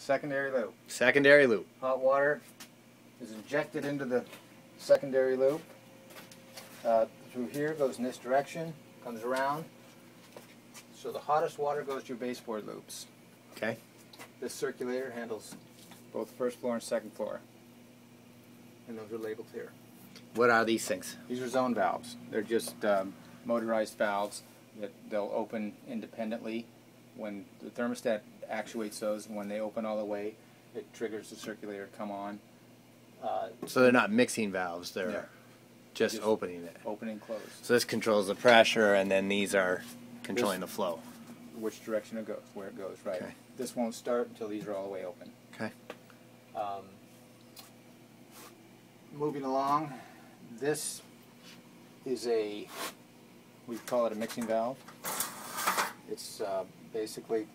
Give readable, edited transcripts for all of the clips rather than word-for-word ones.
Secondary loop. Secondary loop. Hot water is injected into the secondary loop. Through here, goes in this direction, comes around. So the hottest water goes to your baseboard loops. Okay. This circulator handles both first floor and second floor. And those are labeled here. What are these things? These are zone valves. They're just motorized valves that they'll open independently when the thermostat actuates those, and when they open all the way, it triggers the circulator to come on. So they're not mixing valves, they're Yeah. just opening it. Open and close. So this controls the pressure, and then these are controlling the flow. Which direction it goes, where it goes, right. Okay. This won't start until these are all the way open. Okay. Moving along, this is we call it a mixing valve. It's basically,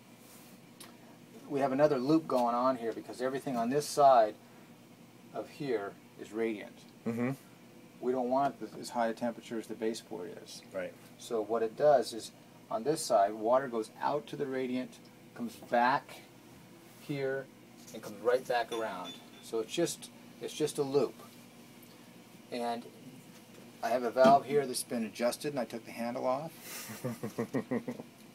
we have another loop going on here because everything on this side of here is radiant. Mm-hmm. We don't want as high a temperature as the baseboard is. Right. So what it does is, on this side, water goes out to the radiant, comes back here, and comes right back around. So it's just a loop. And I have a valve here that's been adjusted, and I took the handle off.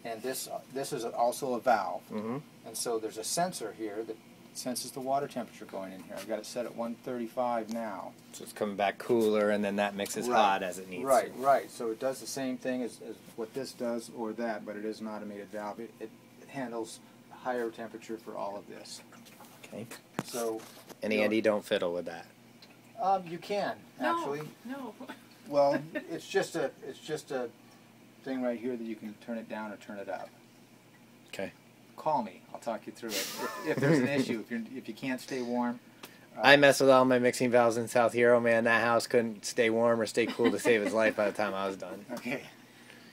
And this is also a valve. Mm-hmm. And so there's a sensor here that senses the water temperature going in here. I've got it set at 135 now. So it's coming back cooler, and then that makes it Right. hot as it needs Right, to. right. So it does the same thing as what this does or that, but it is an automated valve. It handles a higher temperature for all of this. Okay. So. And you know, Andy, don't fiddle with that. You can actually. No. Well, it's just a thing right here that you can turn it down or turn it up. Okay. Call me. I'll talk you through it. If there's an issue, if you can't stay warm. I messed with all my mixing valves in South Hero, man. That house couldn't stay warm or stay cool to save his life by the time I was done. Okay.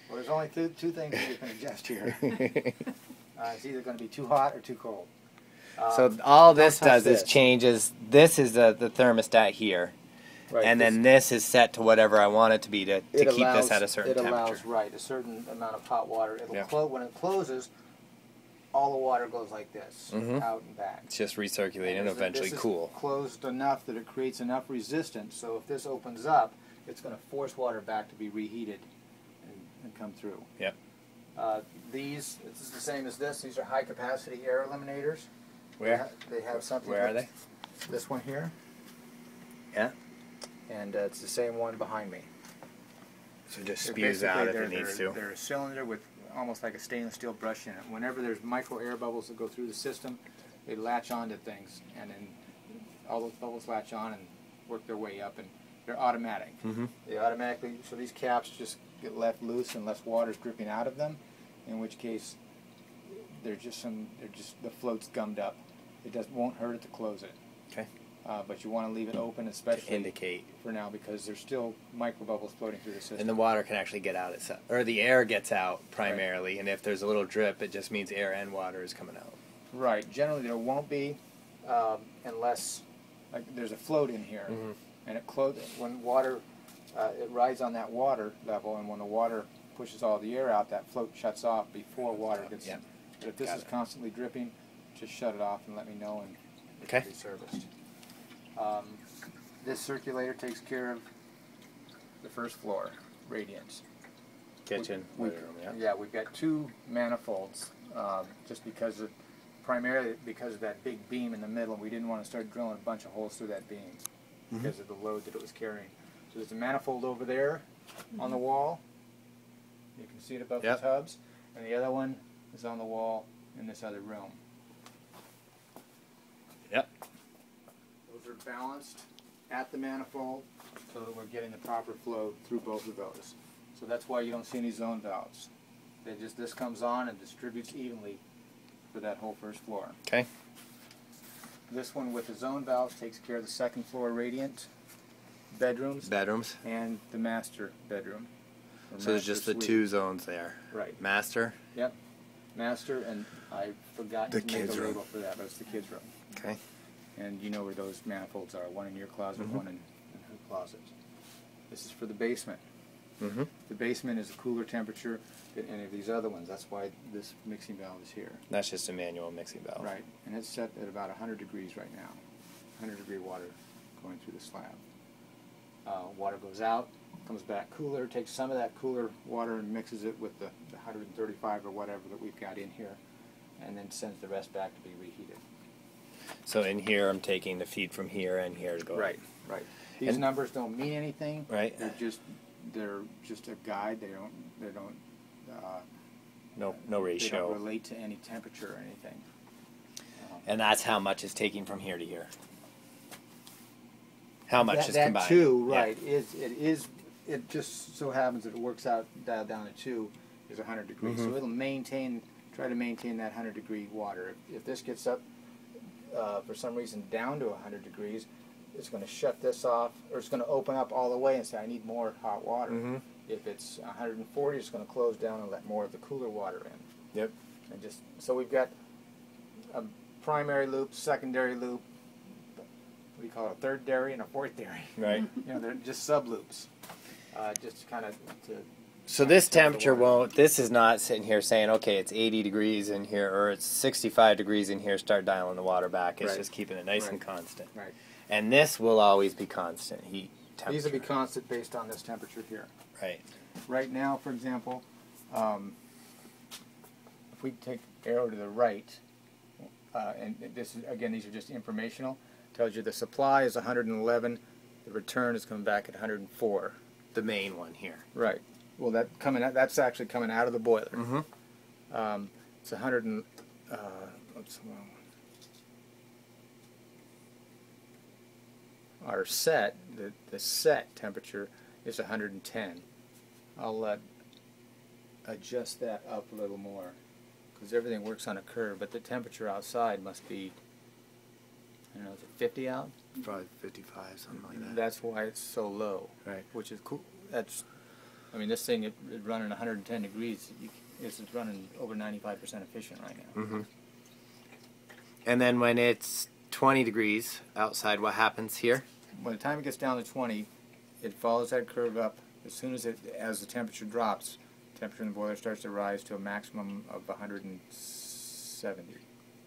Well, there's only two things that you can adjust here. It's either going to be too hot or too cold. So all this don't touch does is this. changes. This is the thermostat here, Right, and then this is set to whatever I want it to be to keep this at a certain temperature. It allows, right, a certain amount of hot water. It'll Yeah. when it closes, all the water goes like this, Mhm. out and back. It's just recirculating and this eventually is cool. Closed enough that it creates enough resistance, so if this opens up, it's going to force water back to be reheated and come through. Yep. This is the same as this. These are high capacity air eliminators. Where? They have something. Where are they? This one here. Yeah. And it's the same one behind me. So it just They're spews out if basically- it needs they're- to. They're a cylinder with almost like a stainless steel brush in it. Whenever there's micro air bubbles that go through the system, they latch onto things, and then all those bubbles latch on and work their way up, and they're automatic. Mm-hmm. They automatically, so these caps just get left loose unless water's dripping out of them, in which case the float's gummed up. It won't hurt it to close it. Okay. But you want to leave it open, especially To indicate. for now, because there's still micro bubbles floating through the system. And the water can actually get out itself, or the air gets out primarily. And if there's a little drip, it just means air and water is coming out. Right. Generally, there won't be unless there's a float in here, Mhm. and when water it rides on that water level, and when the water pushes all the air out, that float shuts off before water gets in. But if this Got is it. constantly dripping, just shut it off and let me know, and it Okay. can be serviced. This circulator takes care of the first floor, radiance. Kitchen, living room, yeah. Yeah, we've got two manifolds, just primarily because of that big beam in the middle, and we didn't want to start drilling a bunch of holes through that beam because of the load that it was carrying. So there's a manifold over there on the wall. You can see it above Yep. the tubs, and the other one is on the wall in this other room. Yep. Those are balanced at the manifold so that we're getting the proper flow through both of those. So that's why you don't see any zone valves. This comes on and distributes evenly for that whole first floor. Okay. This one with the zone valves takes care of the second floor radiant bedrooms Bedrooms. and the master bedroom. or So there's master just the suite. two zones there. Right. Master. Yep. Master, and I forgot The to make kids' a room. label for that, but it's the kids' room. Okay. And you know where those manifolds are, one in your closet, Mhm. one in her closet. This is for the basement. Mm-hmm. The basement is a cooler temperature than any of these other ones. That's why this mixing valve is here. That's just a manual mixing valve. Right, and it's set at about 100 degrees right now. 100-degree water going through the slab. Water goes out, comes back cooler, takes some of that cooler water and mixes it with the 135 or whatever that we've got in here, and then sends the rest back to be reheated. So in here, I'm taking the feed from here and here to go. Right. These numbers don't mean anything. Right. They're just a guide. They don't. No ratio. They don't relate to any temperature or anything. And that's how much is taking from here to here. How much is that combined? Two, Yeah. right? It just so happens that it works out dialed down to 2 is 100 degrees. Mm-hmm. So it'll try to maintain that 100-degree water. If this gets up for some reason down to 100 degrees, it's going to shut this off, or it's going to open up all the way and say, I need more hot water. Mm-hmm. If it's 140, it's going to close down and let more of the cooler water in. Yep. And so we've got a primary loop, secondary loop, what do you call it, a third dairy and a fourth dairy. Right. They're just sub loops. Just kind of to. So this temperature won't, this is not sitting here saying, okay, it's 80 degrees in here, or it's 65 degrees in here, start dialing the water back. It's Right. just keeping it nice Right. and constant. Right. And this will always be constant heat temperature. These will be constant based on this temperature here. Right. Right now, for example, if we take arrow to the right, and this is, again, these are just informational, tells you the supply is 111, the return is coming back at 104. The main one here. Right. Well, that's actually coming out of the boiler. Mm-hmm. It's 100 and what's the wrong one? Our set, the set temperature is 110. I'll adjust that up a little more because everything works on a curve, but the temperature outside must be, I don't know, is it 50 out? Probably 55, something like that. That's why it's so low. Right. Which is cool. This thing, it running 110 degrees, it's running over 95% efficient right now. Mm-hmm. And then when it's 20 degrees outside, what happens here? By the time it gets down to 20, it follows that curve up. As soon as the temperature drops, temperature in the boiler starts to rise to a maximum of 170.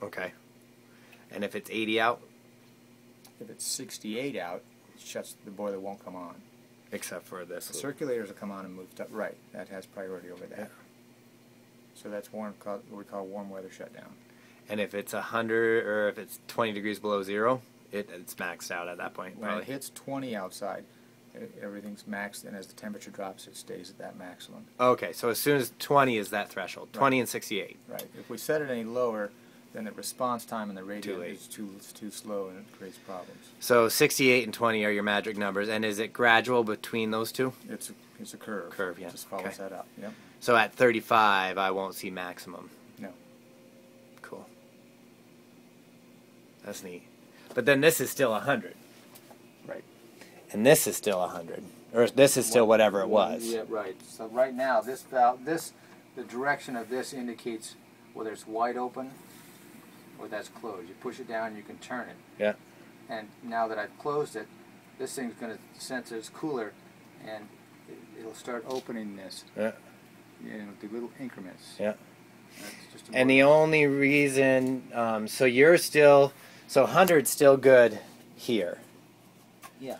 Okay. And if it's 80 out? If it's 68 out, the boiler won't come on. Except for this. The circulators will come on and move up. Right, that has priority over that. Yeah. So that's what we call warm weather shutdown. And if it's 100, or if it's 20 degrees below zero, it's maxed out at that point. When Probably. it hits 20 outside, everything's maxed, and as the temperature drops, it stays at that maximum. Okay, so as soon as 20 is that threshold, 20 and 68. Right. If we set it any lower, then the response time in the radio late. is too slow, and it creates problems. So 68 and 20 are your magic numbers, and is it gradual between those two? It's a curve. Curve, yeah. It just follows Okay. that up. Yep. So at 35, I won't see maximum. No. Cool. That's neat. But then this is still 100. Right. And this is still 100. Or this is still whatever it was. Yeah, right. So right now, this valve, the direction of this indicates whether it's wide open or that's closed. You push it down, you can turn it. Yeah. And now that I've closed it, this thing's going to sense it's cooler, and it'll start opening this. Yeah. The little increments. Yeah. That's just And the only reason, so you're still, so 100's still good here. Yeah.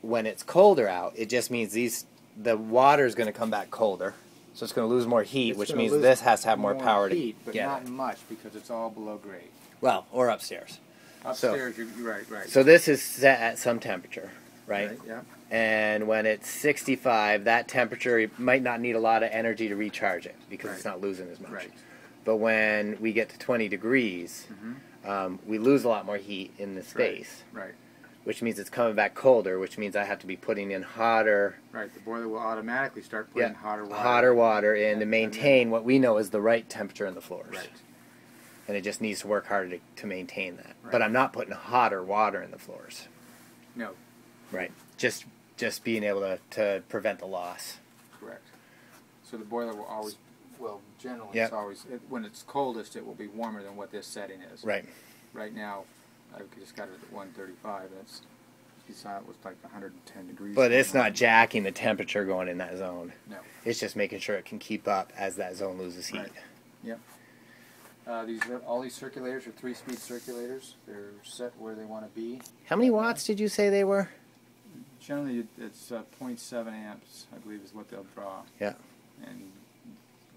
When it's colder out, it just means the water's going to come back colder. So it's going to lose more heat, It's which gonna means lose this has to have more power heat, to but get not it. much because it's all below grade. Well, or upstairs. Upstairs, you're right. So this is set at some temperature, right? Yeah. And when it's 65, that temperature you might not need a lot of energy to recharge it because it's Right. not losing as much. Right. But when we get to 20 degrees, we lose a lot more heat in the space, Right. which means it's coming back colder, which means I have to be putting in hotter, Right. The boiler will automatically start putting hotter water. hotter water in And- to and maintain what we know is the right temperature in the floors. Right. And it just needs to work harder to maintain that. Right. But I'm not putting hotter water in the floors. No. Right. Just being able to prevent the loss. Correct. So the boiler will always, generally Yep. it's always, when it's coldest, it will be warmer than what this setting is. Right. Right now, I've just got it at 135. That's you saw it was like 110 degrees. But it's going not on. jacking the temperature going in that zone. No. It's just making sure it can keep up as that zone loses heat. Right. Yep. All these circulators are 3-speed circulators. They're set where they want to be. How many watts did you say they were? Generally, it's 0.7 amps, I believe, is what they'll draw. Yeah. And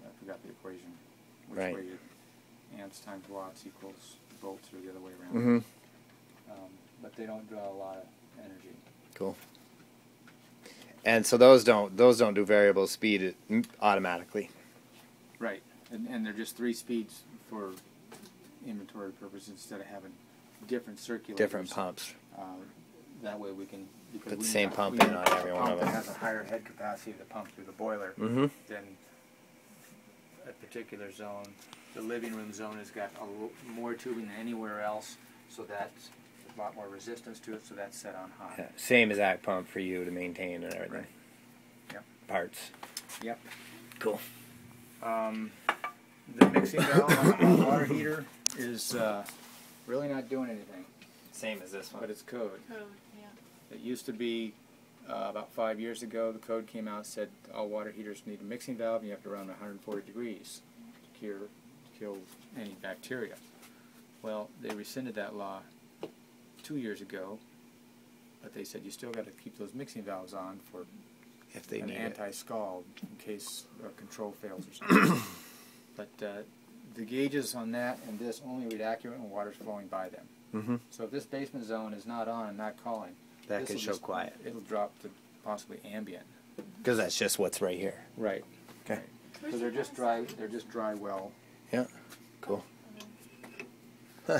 I forgot the equation. Which Right. way amps times watts equals volts, or the other way around. Mm-hmm. But they don't draw a lot of energy. Cool. And so those don't do variable speed automatically. Right. And they're just 3 speeds for inventory purposes instead of having different circulators. Different pumps. That way we can because Put the we same have- pump we in have on a every one pump of that them. has a higher head capacity to pump through the boiler Mm-hmm. than a particular zone. The living room zone has got more tubing than anywhere else, so that's a lot more resistance to it, so that's set on high. Yeah. Same exact pump for you to maintain and everything. Right. Yep. Parts. Yep. Cool. The mixing valve on the water heater is really not doing anything, Same as this one. but it's code. Code, yeah. It used to be about 5 years ago, the code came out and said all water heaters need a mixing valve and you have to run 140 degrees to kill any bacteria. Well, they rescinded that law 2 years ago, but they said you still got to keep those mixing valves on for if they an need it. anti-scald in case control fails or something. But the gauges on that and this only read accurate when water's flowing by them. Mm-hmm. So if this basement zone is not on and not calling, That this'll could show just- quiet. It'll drop to possibly ambient. Because that's just what's right here. Right. Okay. Because they're just dry. They're just dry well. Yeah. Cool. Huh.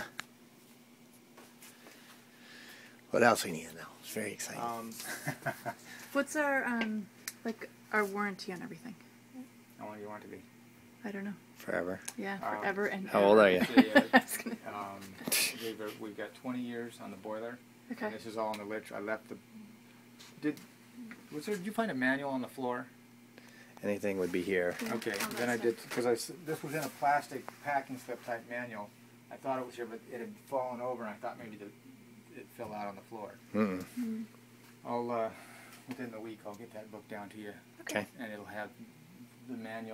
What else we need to know? It's very exciting. What's our like our warranty on everything? How long do you want it to be? I don't know. Forever. Yeah, forever and How ever. old are you? We've got 20 years on the boiler. Okay. And this is all in the literature. I left the. Did you find a manual on the floor? Anything would be here. Okay. Oh, Then I that's did because this was in a plastic packing slip type manual. I thought it was here, but it had fallen over, and I thought maybe it fell out on the floor. Mm-mm. I'll within the week I'll get that book down to you, Okay. and it'll have the manual.